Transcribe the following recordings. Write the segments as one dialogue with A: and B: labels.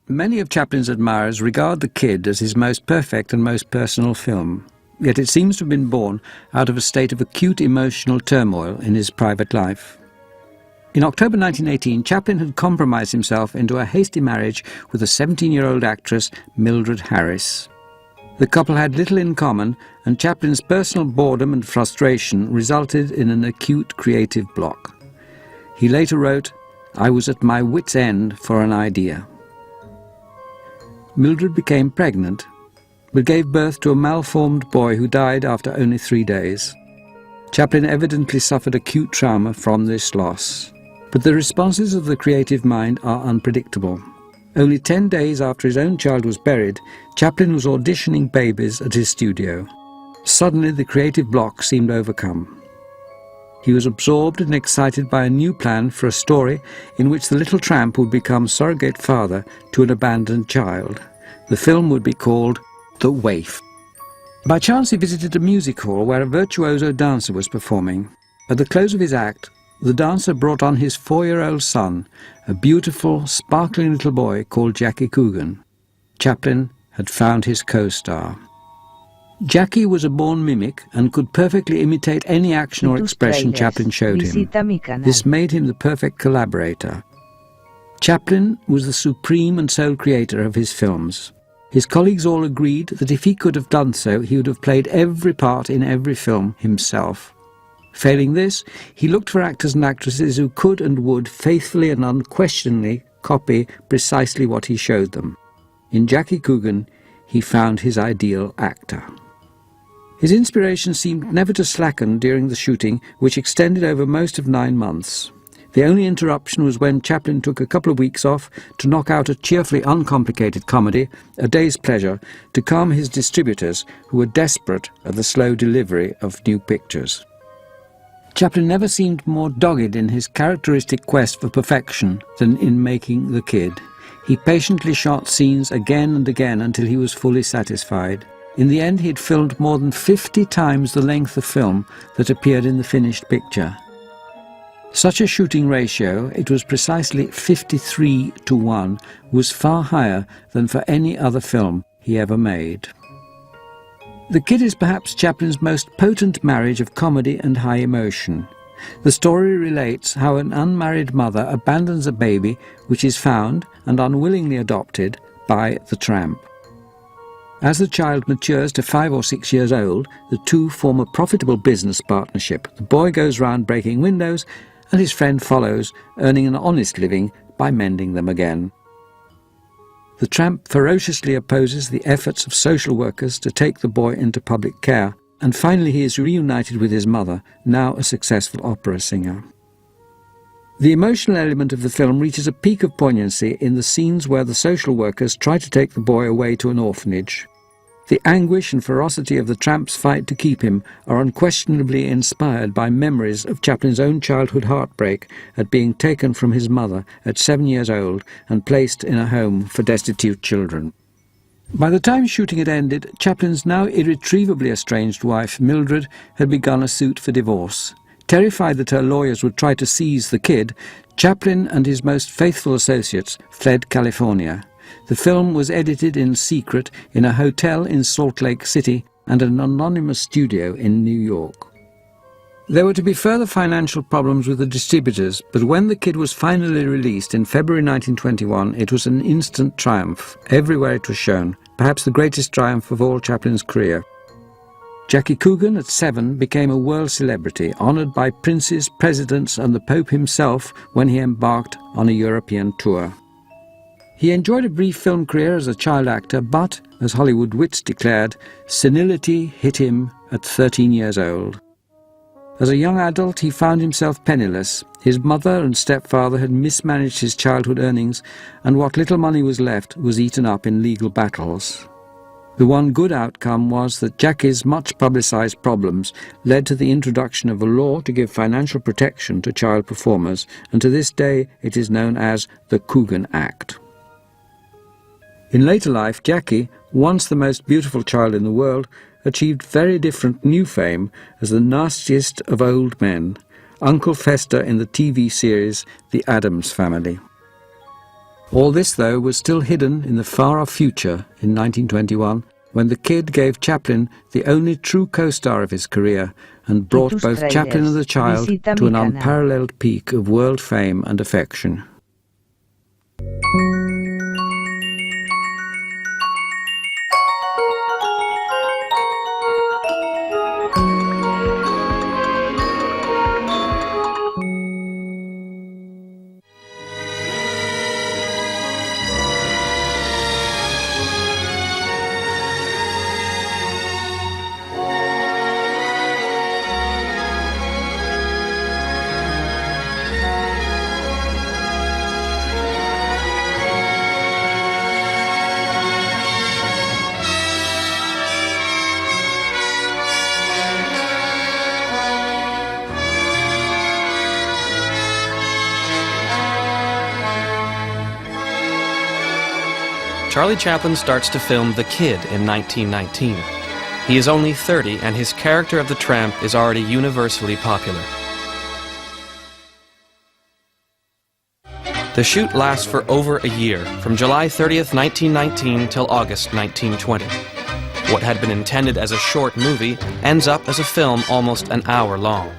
A: Many of Chaplin's admirers regard The Kid as his most perfect and most personal film, yet it seems to have been born out of a state of acute emotional turmoil in his private life. In October 1918, Chaplin had compromised himself into a hasty marriage with a 17-year-old actress, Mildred Harris. The couple had little in common, and Chaplin's personal boredom and frustration resulted in an acute creative block. He later wrote, "I was at my wit's end for an idea." Mildred became pregnant, but gave birth to a malformed boy who died after only 3 days. Chaplin evidently suffered acute trauma from this loss. But the responses of the creative mind are unpredictable. Only 10 days after his own child was buried, Chaplin was auditioning babies at his studio. Suddenly the creative block seemed overcome. He was absorbed and excited by a new plan for a story in which the little tramp would become surrogate father to an abandoned child. The film would be called The Waif. By chance he visited a music hall where a virtuoso dancer was performing. At the close of his act, the dancer brought on his 4-year-old son, a beautiful, sparkling little boy called Jackie Coogan. Chaplin had found his co-star. Jackie was a born mimic and could perfectly imitate any action or expression Chaplin showed him. This made him the perfect collaborator. Chaplin was the supreme and sole creator of his films. His colleagues all agreed that if he could have done so, he would have played every part in every film himself. Failing this, he looked for actors and actresses who could and would faithfully and unquestioningly copy precisely what he showed them. In Jackie Coogan, he found his ideal actor. His inspiration seemed never to slacken during the shooting, which extended over most of 9 months. The only interruption was when Chaplin took a couple of weeks off to knock out a cheerfully uncomplicated comedy, A Day's Pleasure, to calm his distributors, who were desperate at the slow delivery of new pictures. Chaplin never seemed more dogged in his characteristic quest for perfection than in making The Kid. He patiently shot scenes again and again until he was fully satisfied. In the end, he had filmed more than 50 times the length of film that appeared in the finished picture. Such a shooting ratio, it was precisely 53:1, was far higher than for any other film he ever made. The Kid is perhaps Chaplin's most potent marriage of comedy and high emotion. The story relates how an unmarried mother abandons a baby which is found and unwillingly adopted by the tramp. As the child matures to 5 or 6 years old, the two form a profitable business partnership. The boy goes round breaking windows, and his friend follows, earning an honest living by mending them again. The tramp ferociously opposes the efforts of social workers to take the boy into public care, and finally he is reunited with his mother, now a successful opera singer. The emotional element of the film reaches a peak of poignancy in the scenes where the social workers try to take the boy away to an orphanage. The anguish and ferocity of the tramp's fight to keep him are unquestionably inspired by memories of Chaplin's own childhood heartbreak at being taken from his mother at 7 years old and placed in a home for destitute children. By the time shooting had ended, Chaplin's now irretrievably estranged wife, Mildred, had begun a suit for divorce. Terrified that her lawyers would try to seize The Kid, Chaplin and his most faithful associates fled California. The film was edited in secret in a hotel in Salt Lake City and an anonymous studio in New York. There were to be further financial problems with the distributors, but when The Kid was finally released in February 1921, it was an instant triumph. Everywhere it was shown, perhaps the greatest triumph of all Chaplin's career. Jackie Coogan, at 7, became a world celebrity, honoured by princes, presidents and the Pope himself when he embarked on a European tour. He enjoyed a brief film career as a child actor, but, as Hollywood wits declared, senility hit him at 13 years old. As a young adult, he found himself penniless. His mother and stepfather had mismanaged his childhood earnings, and what little money was left was eaten up in legal battles. The one good outcome was that Jackie's much publicised problems led to the introduction of a law to give financial protection to child performers, and to this day it is known as the Coogan Act. In later life, Jackie, once the most beautiful child in the world, achieved very different new fame as the nastiest of old men, Uncle Fester in the TV series The Addams Family. All this, though, was still hidden in the far-off future in 1921, when the Kid gave Chaplin the only true co-star of his career and brought both Chaplin and the child to an unparalleled peak of world fame and affection.
B: Charlie Chaplin starts to film The Kid in 1919. He is only 30 and his character of the tramp is already universally popular. The shoot lasts for over a year, from July 30th, 1919 till August 1920. What had been intended as a short movie ends up as a film almost an hour long.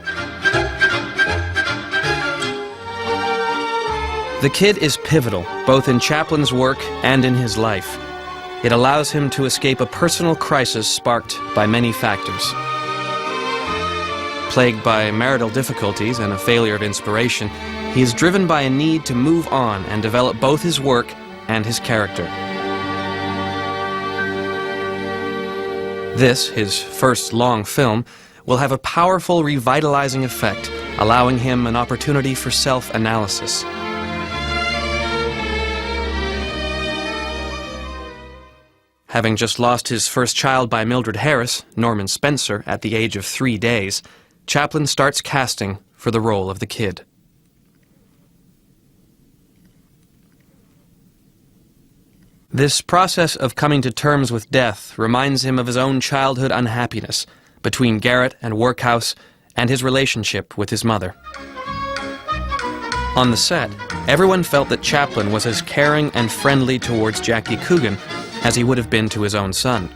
B: The Kid is pivotal, both in Chaplin's work and in his life. It allows him to escape a personal crisis sparked by many factors. Plagued by marital difficulties and a failure of inspiration, he is driven by a need to move on and develop both his work and his character. This, his first long film, will have a powerful revitalizing effect, allowing him an opportunity for self-analysis. Having just lost his first child by Mildred Harris, Norman Spencer, at the age of 3 days, Chaplin starts casting for the role of the Kid. This process of coming to terms with death reminds him of his own childhood unhappiness between Garrett and Workhouse and his relationship with his mother. On the set, everyone felt that Chaplin was as caring and friendly towards Jackie Coogan as he would have been to his own son.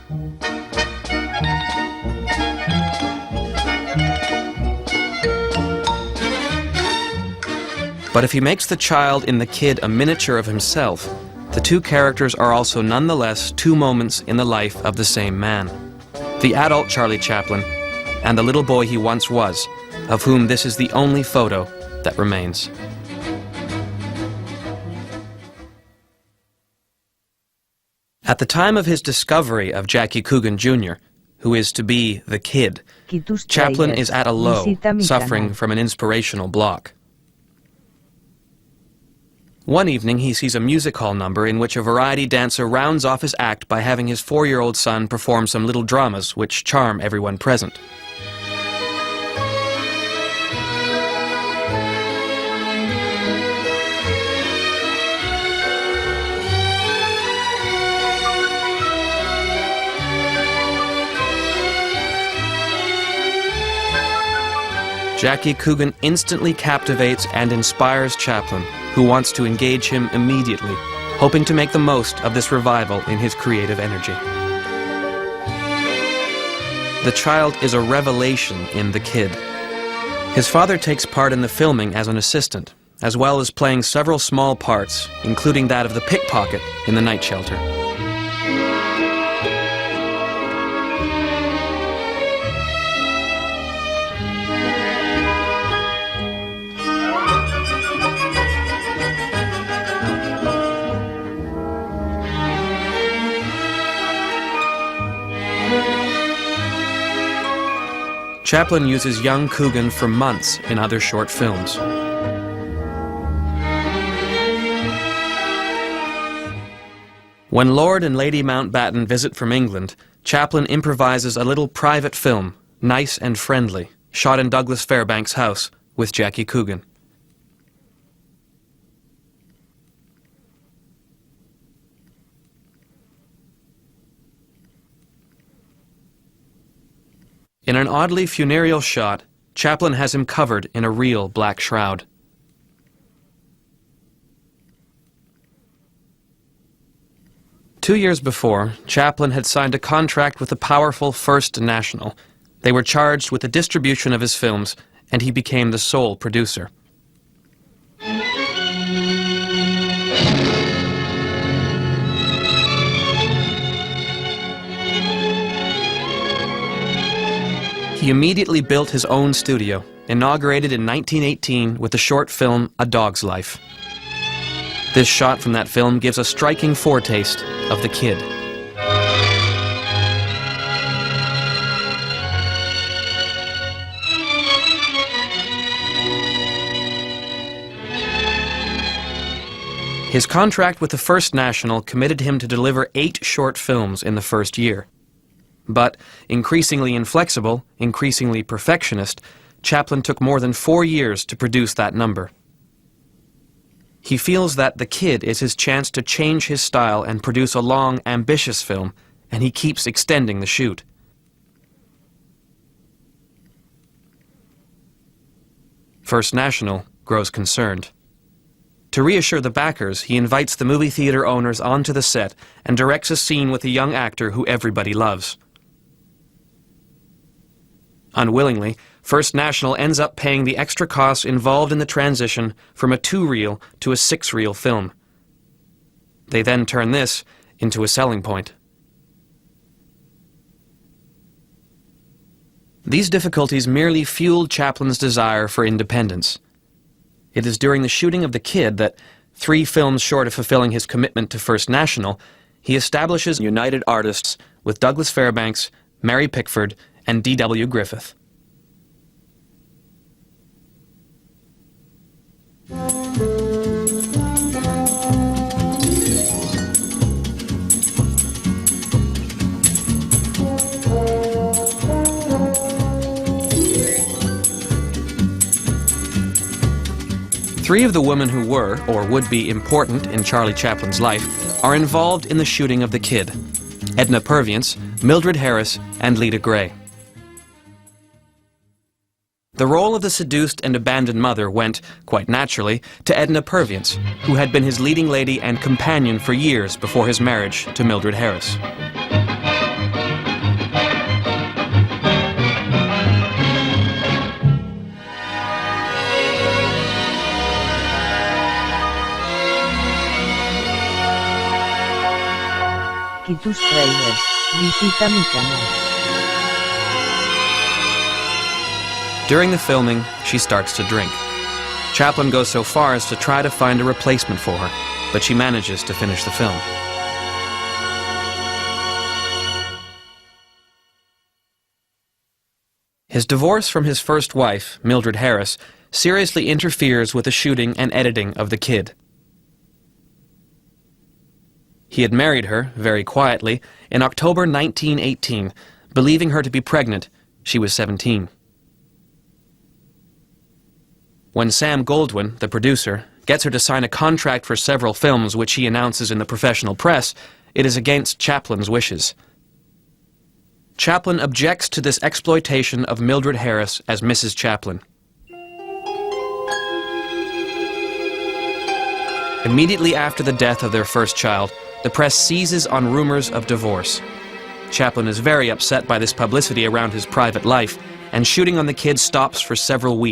B: But if he makes the child in The Kid a miniature of himself, the two characters are also nonetheless two moments in the life of the same man. The adult Charlie Chaplin and the little boy he once was, of whom this is the only photo that remains. At the time of his discovery of Jackie Coogan Jr., who is to be the Kid, Chaplin is at a low, suffering from an inspirational block. One evening he sees a music hall number in which a variety dancer rounds off his act by having his 4-year-old son perform some little dramas which charm everyone present. Jackie Coogan instantly captivates and inspires Chaplin, who wants to engage him immediately, hoping to make the most of this revival in his creative energy. The child is a revelation in The Kid. His father takes part in the filming as an assistant, as well as playing several small parts, including that of the pickpocket in The Night Shelter. Chaplin uses young Coogan for months in other short films. When Lord and Lady Mountbatten visit from England, Chaplin improvises a little private film, Nice and Friendly, shot in Douglas Fairbanks' house with Jackie Coogan. In an oddly funereal shot, Chaplin has him covered in a real black shroud. 2 years before, Chaplin had signed a contract with the powerful First National. They were charged with the distribution of his films, and he became the sole producer. He immediately built his own studio, inaugurated in 1918 with the short film A Dog's Life. This shot from that film gives a striking foretaste of the kid. His contract with the First National committed him to deliver 8 short films in the first year. But, increasingly inflexible, increasingly perfectionist, Chaplin took more than 4 years to produce that number. He feels that The Kid is his chance to change his style and produce a long, ambitious film, and he keeps extending the shoot. First National grows concerned. To reassure the backers, he invites the movie theater owners onto the set and directs a scene with a young actor who everybody loves. Unwillingly, First National ends up paying the extra costs involved in the transition from a 2-reel to a 6-reel film. They then turn this into a selling point. These difficulties merely fueled Chaplin's desire for independence. It is during the shooting of The Kid that, 3 films short of fulfilling his commitment to First National, he establishes United Artists with Douglas Fairbanks, Mary Pickford, and D.W. Griffith. Three of the women who were, or would be, important in Charlie Chaplin's life are involved in the shooting of The Kid: Edna Purviance, Mildred Harris, and Lita Gray. The role of the seduced and abandoned mother went, quite naturally, to Edna Purviance, who had been his leading lady and companion for years before his marriage to Mildred Harris.
C: Tus tráilers, visita mi canal.
B: During the filming, she starts to drink. Chaplin goes so far as to try to find a replacement for her, but she manages to finish the film. His divorce from his first wife, Mildred Harris, seriously interferes with the shooting and editing of The Kid. He had married her, very quietly, in October 1918, believing her to be pregnant. She was 17. When Sam Goldwyn, the producer, gets her to sign a contract for several films which he announces in the professional press, it is against Chaplin's wishes. Chaplin objects to this exploitation of Mildred Harris as Mrs. Chaplin. Immediately after the death of their first child, the press seizes on rumors of divorce. Chaplin is very upset by this publicity around his private life, and shooting on The Kid stops for several weeks.